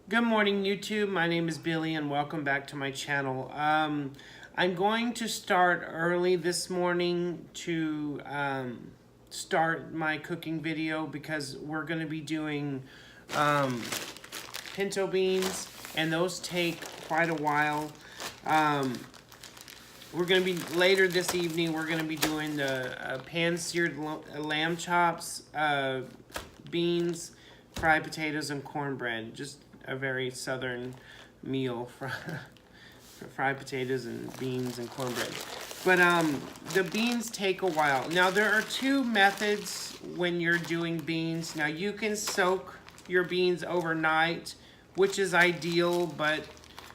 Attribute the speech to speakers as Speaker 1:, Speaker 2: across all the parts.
Speaker 1: Good morning, YouTube. My name is Billy and welcome back to my channel. I'm going to start early this morning to start my cooking video because we're going to be doing pinto beans, and those take quite a while. We're going to be, later this evening, we're going to be doing the pan-seared lamb chops, beans, fried potatoes, and cornbread. Just a very southern meal for fried potatoes and beans and cornbread. But the beans take a while. Now there are two methods when you're doing beans. Now you can soak your beans overnight, which is ideal, but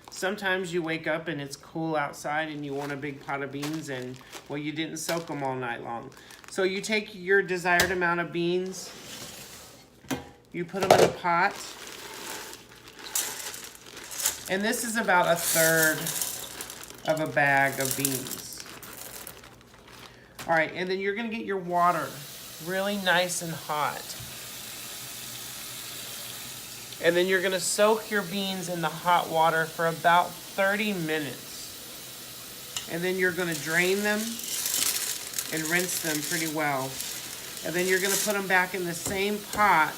Speaker 1: sometimes you wake up and it's cool outside and you want a big pot of beans and, well, you didn't soak them all night long. So you take your desired amount of beans, you put them in a pot, and this is about 1/3 of a bag of beans. All right, and then you're gonna get your water really nice and hot. And then you're gonna soak your beans in the hot water for about 30 minutes. And then you're gonna drain them and rinse them pretty well. And then you're gonna put them back in the same pot.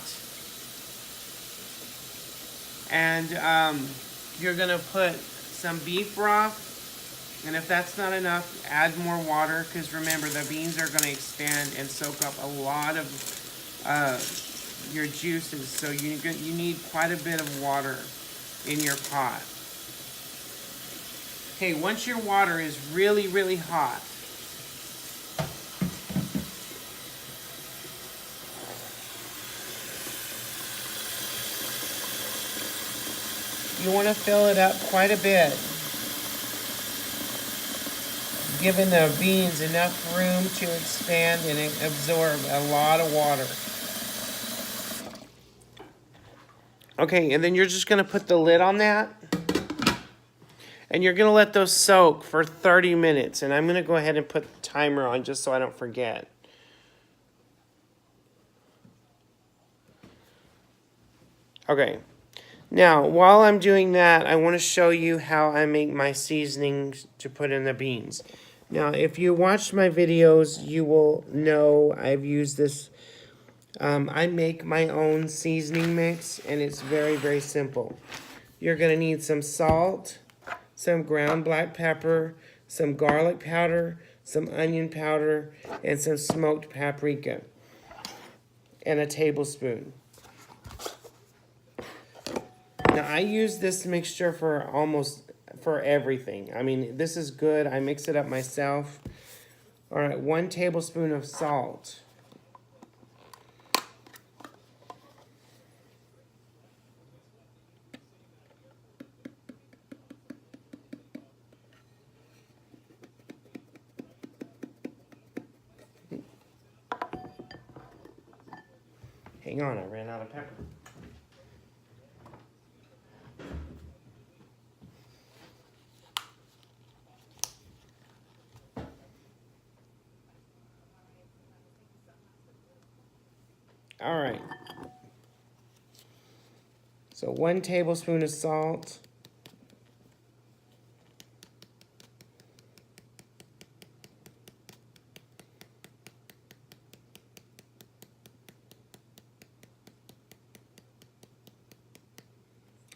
Speaker 1: And you're gonna put some beef broth, and if that's not enough, add more water, because remember, the beans are gonna expand and soak up a lot of your juices, so you need quite a bit of water in your pot. Okay, once your water is really, really hot, you want to fill it up quite a bit, giving the beans enough room to expand and absorb a lot of water. Okay, and then you're just going to put the lid on that, and you're going to let those soak for 30 minutes. And I'm going to go ahead and put the timer on just so I don't forget. Okay. Now, while I'm doing that, I want to show you how I make my seasonings to put in the beans. Now, if you watched my videos, you will know I've used this. I make my own seasoning mix, and it's very, very simple. You're going to need some salt, some ground black pepper, some garlic powder, some onion powder, and some smoked paprika, and a tablespoon. Now, I use this mixture for everything. I mean, this is good. I mix it up myself. All right, 1 tablespoon of salt. Hang on, I ran out of pepper. All right. So 1 tablespoon of salt.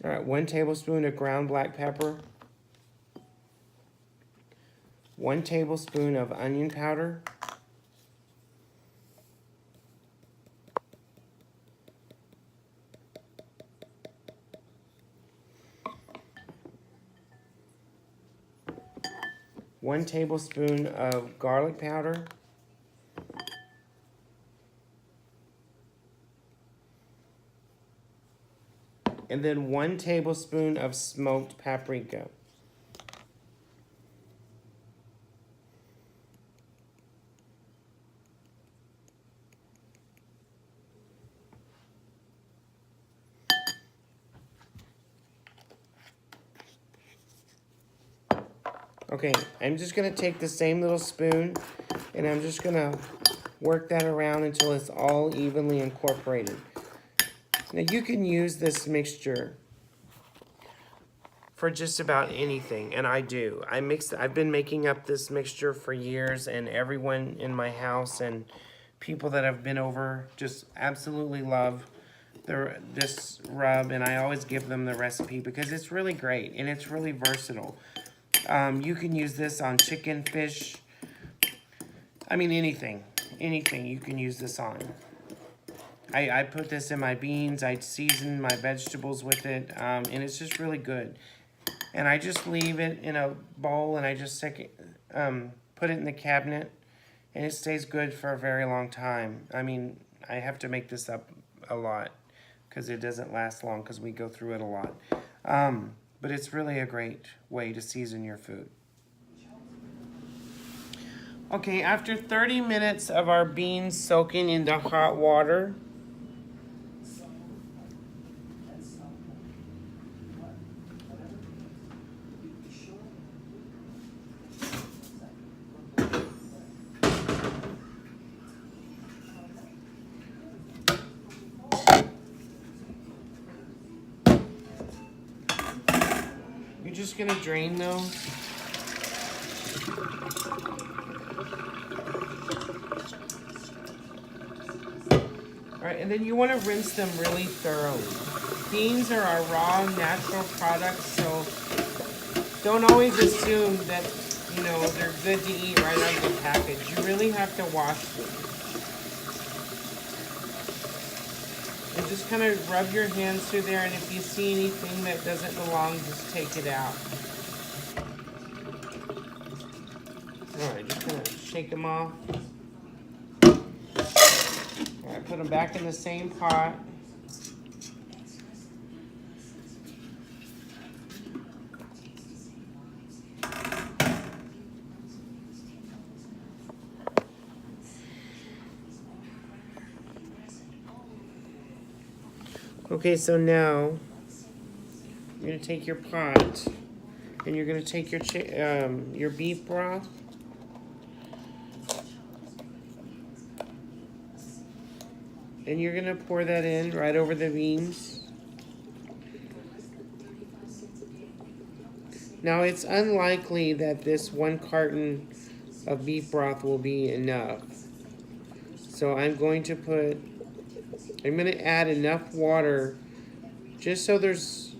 Speaker 1: All right, 1 tablespoon of ground black pepper. 1 tablespoon of onion powder. 1 tablespoon of garlic powder. And then 1 tablespoon of smoked paprika. Okay, I'm just going to take the same little spoon and I'm just going to work that around until it's all evenly incorporated. Now you can use this mixture for just about anything, and I do. I've been making up this mixture for years, and everyone in my house and people that have been over just absolutely love this rub, and I always give them the recipe because it's really great and it's really versatile. You can use this on chicken, fish, I mean anything you can use this on. I put this in my beans, I season my vegetables with it, and it's just really good. And I just leave it in a bowl and I just put it in the cabinet, and it stays good for a very long time. I mean, I have to make this up a lot because it doesn't last long because we go through it a lot. But it's really a great way to season your food. Okay, after 30 minutes of our beans soaking in the hot water, you're just gonna drain those. All right, and then you want to rinse them really thoroughly. Beans are a raw, natural product, so don't always assume that, you know, they're good to eat right out of the package. You really have to wash them. And just kind of rub your hands through there, and if you see anything that doesn't belong, just take it out. All right, just kind of shake them off. All right, put them back in the same pot. Okay, so now you're gonna take your pot and you're gonna take your beef broth. And you're gonna pour that in right over the beans. Now it's unlikely that this 1 carton of beef broth will be enough. So I'm gonna add enough water just so there's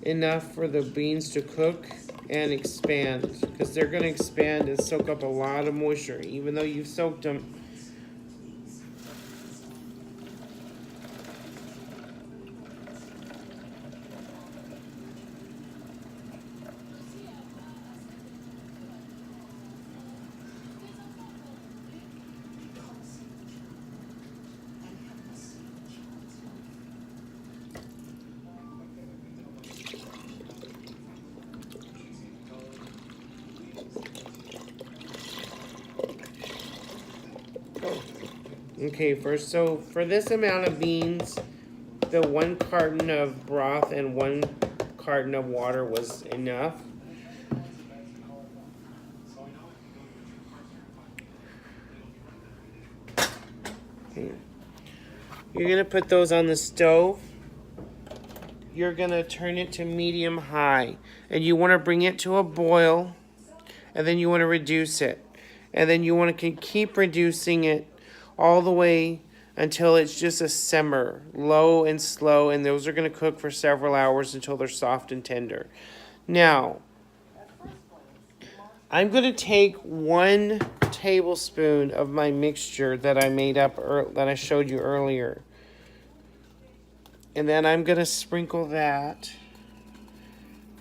Speaker 1: enough for the beans to cook and expand, because they're gonna expand and soak up a lot of moisture, even though you've soaked them. Okay, so for this amount of beans, the 1 carton of broth and 1 carton of water was enough. Okay. You're gonna put those on the stove. You're gonna turn it to medium high, and you wanna bring it to a boil, and then you wanna reduce it. And then you wanna keep reducing it all the way until it's just a simmer, low and slow, and those are going to cook for several hours until they're soft and tender. Now, I'm going to take 1 tablespoon of my mixture that I made up, that I showed you earlier, and then I'm going to sprinkle that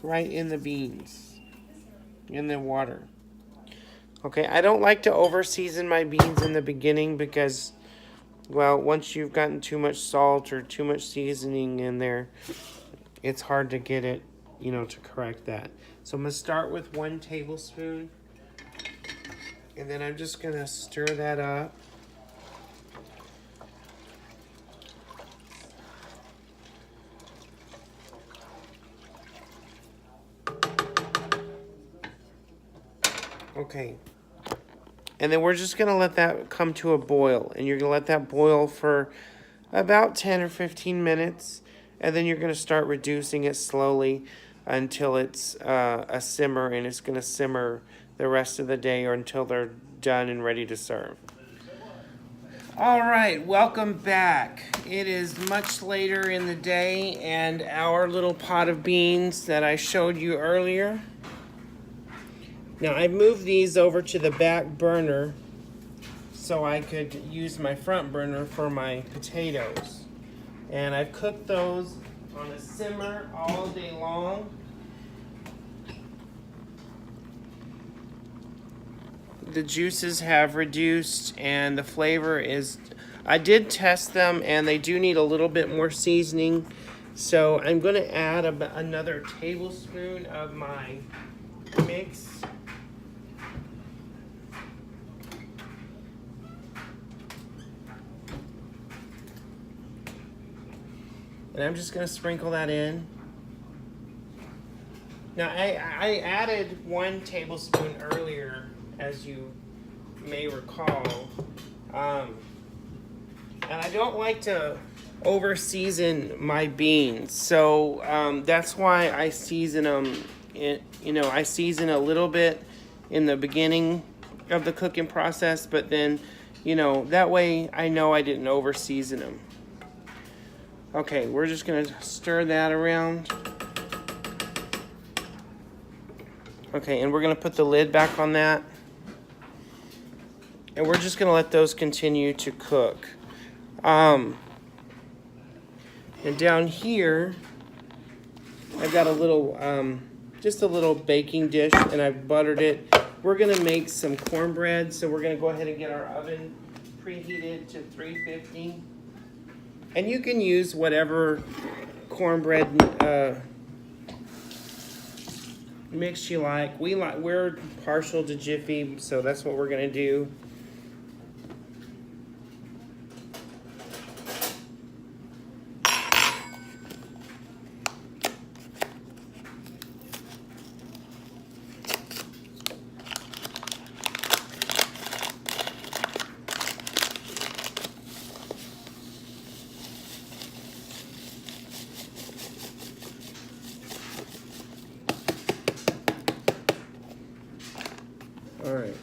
Speaker 1: right in the beans, in the water. Okay, I don't like to over-season my beans in the beginning because, well, once you've gotten too much salt or too much seasoning in there, it's hard to get it, you know, to correct that. So I'm going to start with 1 tablespoon, and then I'm just going to stir that up. Okay. And then we're just going to let that come to a boil. And you're going to let that boil for about 10 or 15 minutes. And then you're going to start reducing it slowly until it's a simmer, and it's going to simmer the rest of the day or until they're done and ready to serve. All right, welcome back. It is much later in the day, and our little pot of beans that I showed you earlier. Now, I've moved these over to the back burner so I could use my front burner for my potatoes. And I've cooked those on a simmer all day long. The juices have reduced and the flavor is, I did test them and they do need a little bit more seasoning. So I'm going to add another tablespoon of my mix. And I'm just going to sprinkle that in. Now I added 1 tablespoon earlier, as you may recall, and I don't like to over season my beans, so that's why I season them. I season a little bit in the beginning of the cooking process, but then, that way I know I didn't over season them. Okay, we're just gonna stir that around. Okay, and we're gonna put the lid back on that. And we're just gonna let those continue to cook. And down here, I've got a little, just a little baking dish, and I've buttered it. We're gonna make some cornbread, so we're gonna go ahead and get our oven preheated to 350. And you can use whatever cornbread mix you like. We're partial to Jiffy, so that's what we're gonna do. All right.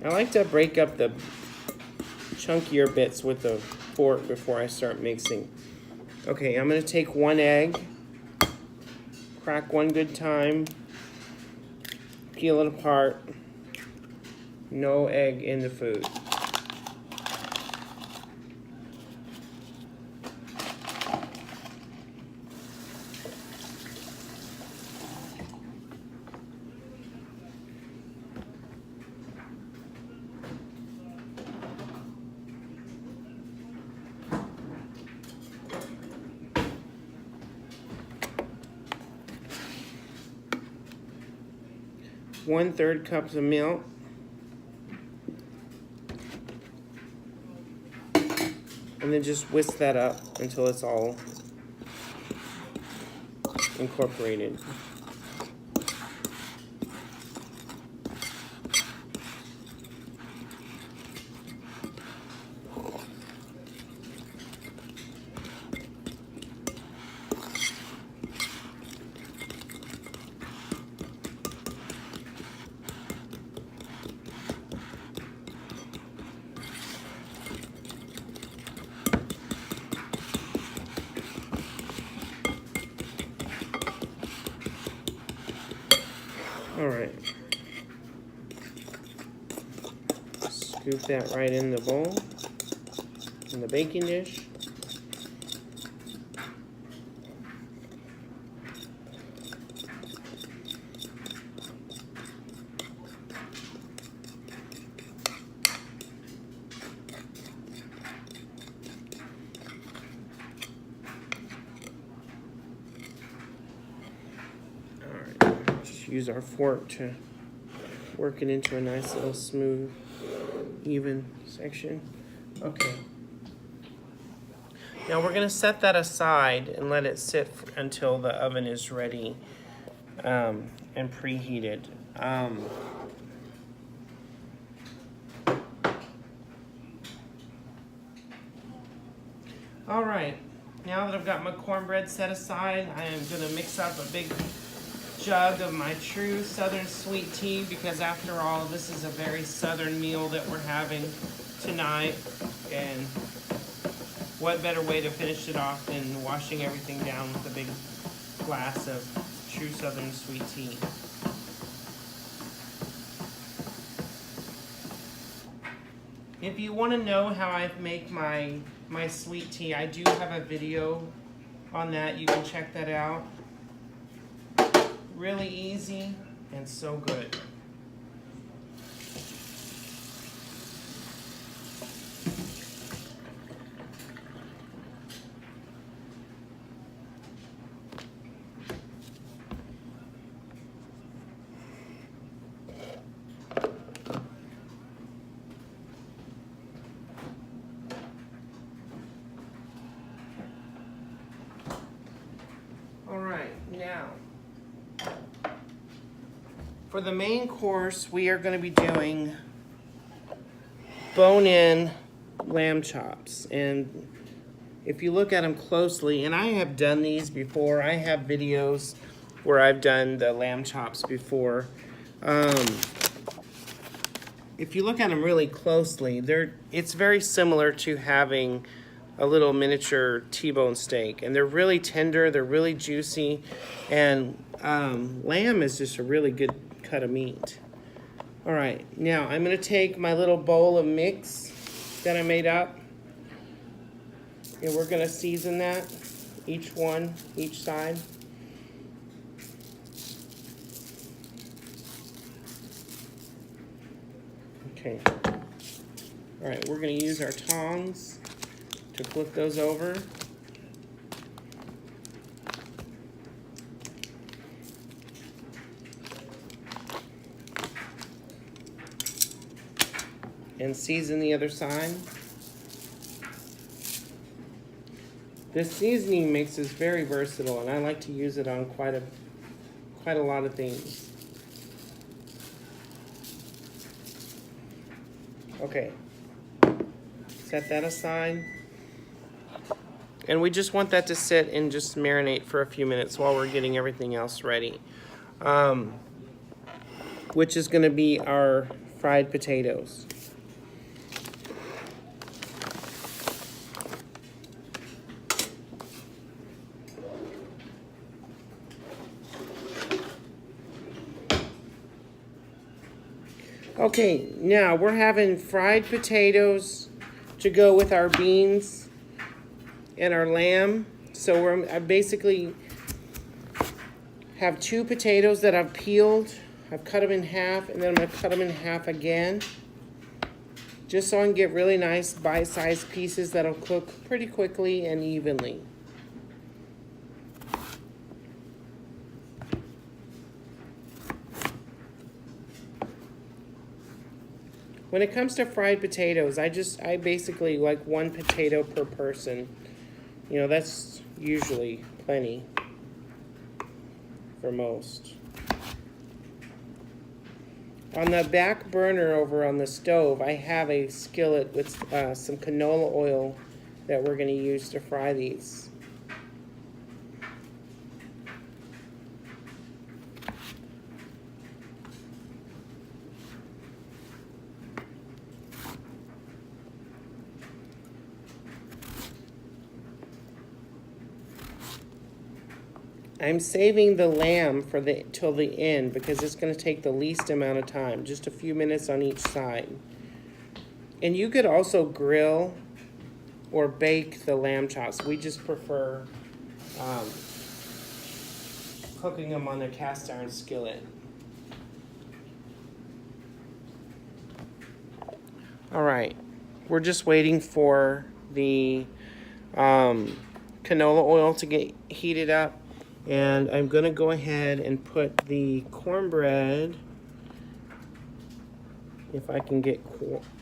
Speaker 1: I like to break up the chunkier bits with a fork before I start mixing. Okay, I'm going to take 1 egg, crack 1 good time, peel it apart. No egg in the food. One-third cups of milk. And then just whisk that up until it's all incorporated. All right. Scoop that right in the bowl, in the baking dish. Use our fork to work it into a nice little smooth, even section. Okay. Now we're going to set that aside and let it sit until the oven is ready and preheated. All right, now that I've got my cornbread set aside, I am gonna mix up a big jug of my true Southern sweet tea, because after all, this is a very Southern meal that we're having tonight. And what better way to finish it off than washing everything down with a big glass of true Southern sweet tea. If you want to know how I make my sweet tea, I do have a video on that. You can check that out. Really easy and so good. All right, now for the main course, we are going to be doing bone-in lamb chops. And if you look at them closely, and I have done these before, I have videos where I've done the lamb chops before. If you look at them really closely, it's very similar to having a little miniature T-bone steak, and they're really tender, they're really juicy, and lamb is just a really good cut of meat. All right, now I'm gonna take my little bowl of mix that I made up, and we're gonna season that, each side. Okay. All right, we're gonna use our tongs to flip those over. And season the other side. This seasoning mix is very versatile, and I like to use it on quite a lot of things. Okay, set that aside. And we just want that to sit and just marinate for a few minutes while we're getting everything else ready. Which is gonna be our fried potatoes. Okay, now we're having fried potatoes to go with our beans and our lamb. So I basically have 2 potatoes that I've peeled. I've cut them in half, and then I'm gonna cut them in half again, just so I can get really nice bite-sized pieces that'll cook pretty quickly and evenly. When it comes to fried potatoes, I basically like 1 potato per person. You know, that's usually plenty for most. On the back burner over on the stove, I have a skillet with some canola oil that we're going to use to fry these. I'm saving the lamb for till the end because it's going to take the least amount of time, just a few minutes on each side. And you could also grill or bake the lamb chops. We just prefer cooking them on a cast iron skillet. All right, we're just waiting for the canola oil to get heated up. And I'm going to go ahead and put the cornbread, if I can get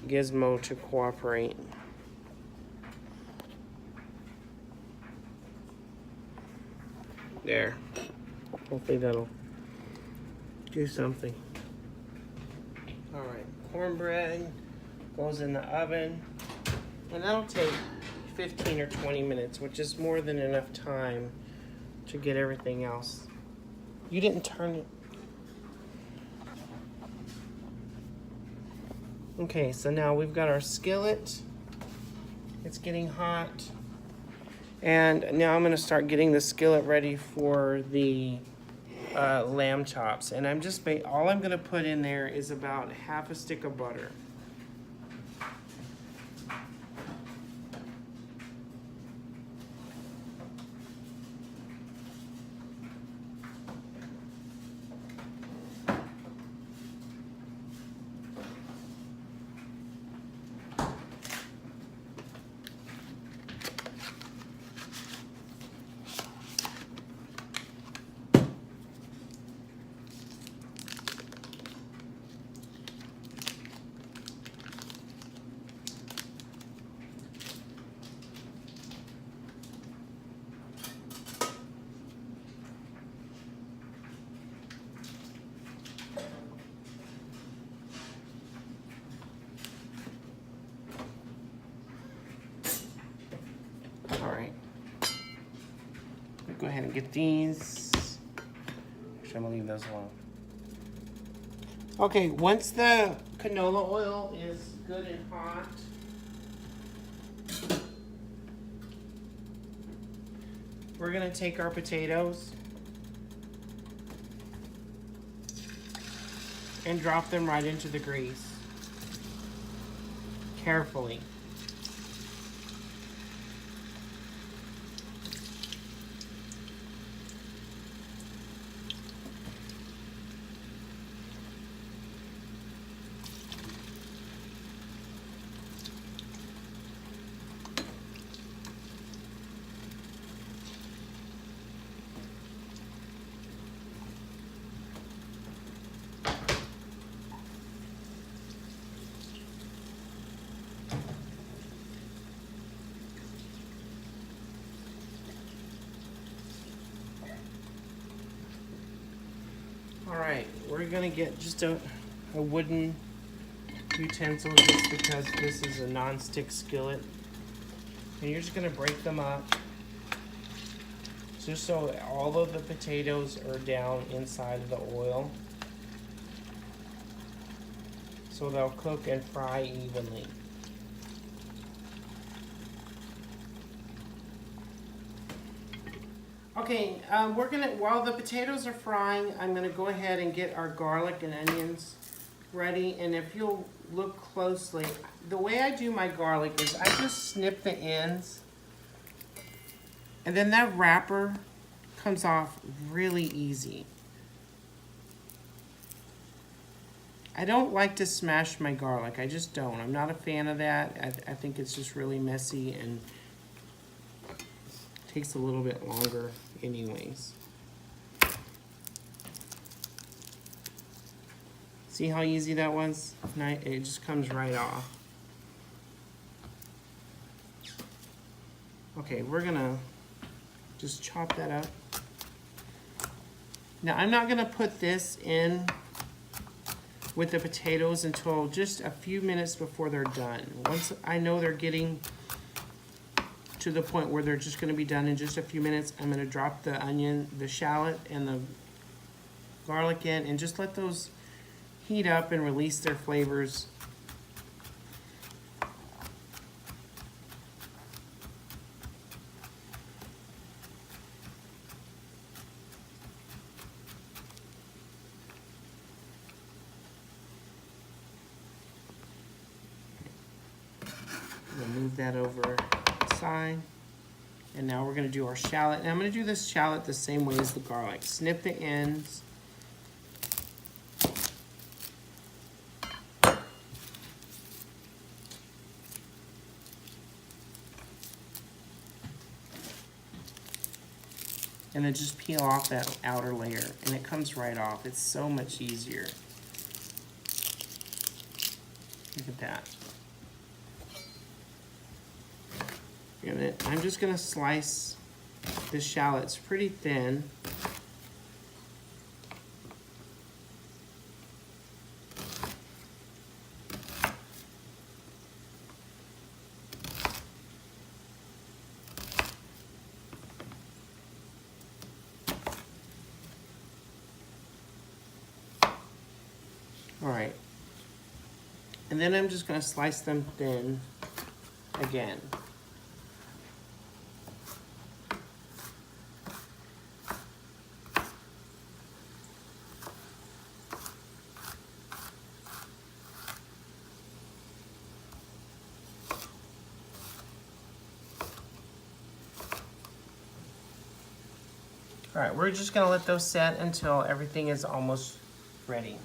Speaker 1: Gizmo to cooperate. There. Hopefully that'll do something. All right, cornbread goes in the oven, and that'll take 15 or 20 minutes, which is more than enough time to get everything else. You didn't turn it. Okay, so now we've got our skillet. It's getting hot. And now I'm gonna start getting the skillet ready for the lamb chops. And I'm just, all I'm gonna put in there is about half a stick of butter. Go ahead and get these. Actually, I'm gonna leave those alone. Okay, once the canola oil is good and hot, we're gonna take our potatoes and drop them right into the grease. Carefully. Alright, we're gonna get just a wooden utensil just because this is a non-stick skillet. And you're just gonna break them up just so all of the potatoes are down inside of the oil, so they'll cook and fry evenly. Okay, we're gonna, while the potatoes are frying, I'm gonna go ahead and get our garlic and onions ready. And if you'll look closely, the way I do my garlic is I just snip the ends, and then that wrapper comes off really easy. I don't like to smash my garlic, I just don't. I'm not a fan of that. I think it's just really messy and takes a little bit longer anyways. See how easy that was? It just comes right off. Okay, we're gonna just chop that up. Now I'm not gonna put this in with the potatoes until just a few minutes before they're done. Once I know they're getting to the point where they're just going to be done in just a few minutes, I'm going to drop the onion, the shallot, and the garlic in and just let those heat up and release their flavors. We'll move that over side. And now we're going to do our shallot. And I'm going to do this shallot the same way as the garlic. Snip the ends. And then just peel off that outer layer. And it comes right off. It's so much easier. Look at that. I'm just going to slice the shallots pretty thin. All right. And then I'm just gonna slice them thin again. All right, we're just gonna let those set until everything is almost ready.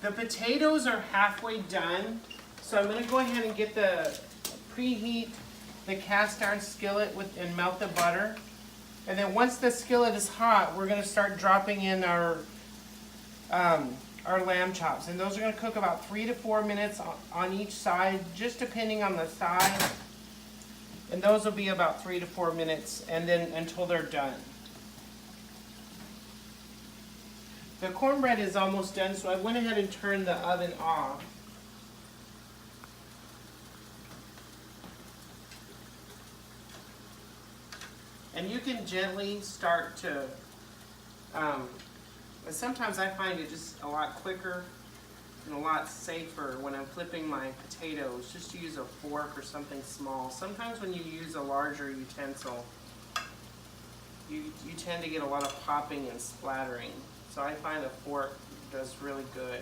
Speaker 1: The potatoes are halfway done, so I'm gonna go ahead and get preheat the cast iron skillet and melt the butter. And then once the skillet is hot, we're gonna start dropping in our lamb chops. And those are gonna cook about 3 to 4 minutes on each side, just depending on the size. And those will be about 3 to 4 minutes, and then until they're done. The cornbread is almost done, so I went ahead and turned the oven off. And you can gently start to, sometimes I find it just a lot quicker and a lot safer when I'm flipping my potatoes, just to use a fork or something small. Sometimes when you use a larger utensil, you tend to get a lot of popping and splattering. So I find a fork does really good.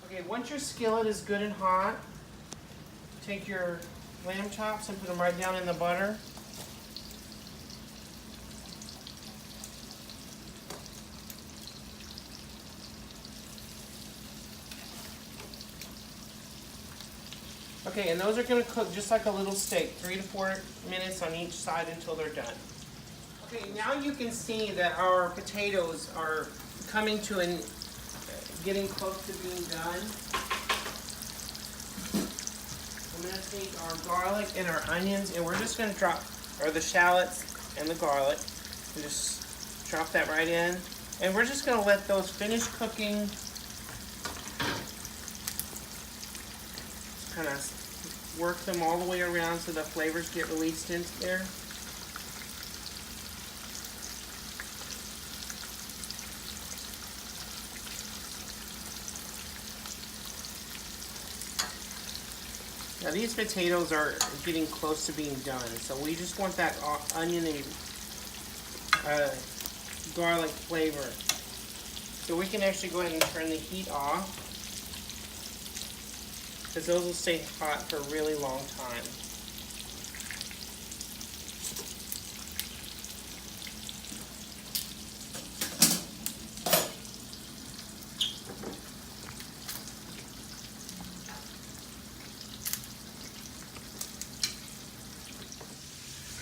Speaker 1: Okay, once your skillet is good and hot, take your lamb chops and put them right down in the butter. Okay, and those are going to cook just like a little steak, 3 to 4 minutes on each side until they're done. Okay, now you can see that our potatoes are coming to getting close to being done. I'm going to take our garlic and our onions, and we're just going to drop, or the shallots and the garlic, and just drop that right in. And we're just going to let those finish cooking. Kind of work them all the way around so the flavors get released into there. Now these potatoes are getting close to being done, so we just want that onion and garlic flavor. So we can actually go ahead and turn the heat off, because those will stay hot for a really long time.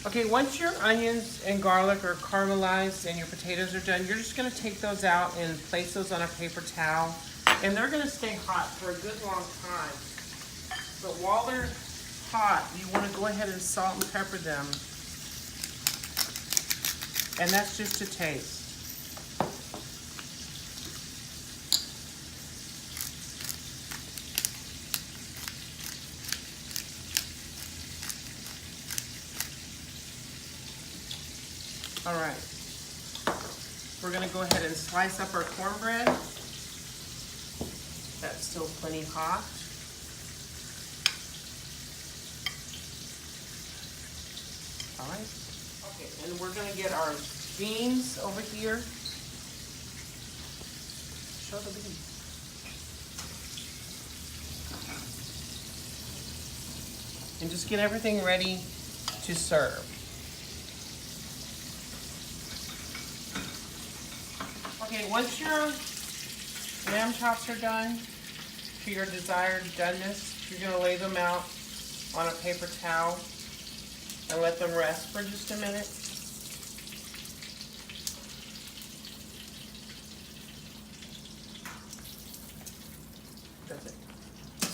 Speaker 1: Okay, once your onions and garlic are caramelized and your potatoes are done, you're just going to take those out and place those on a paper towel. And they're going to stay hot for a good long time. But while they're hot, you want to go ahead and salt and pepper them. And that's just to taste. All right, we're gonna go ahead and slice up our cornbread. That's still plenty hot. All right, okay, and we're gonna get our beans over here. Show the beans. And just get everything ready to serve. Okay, once your lamb chops are done to your desired doneness, you're going to lay them out on a paper towel and let them rest for just a minute.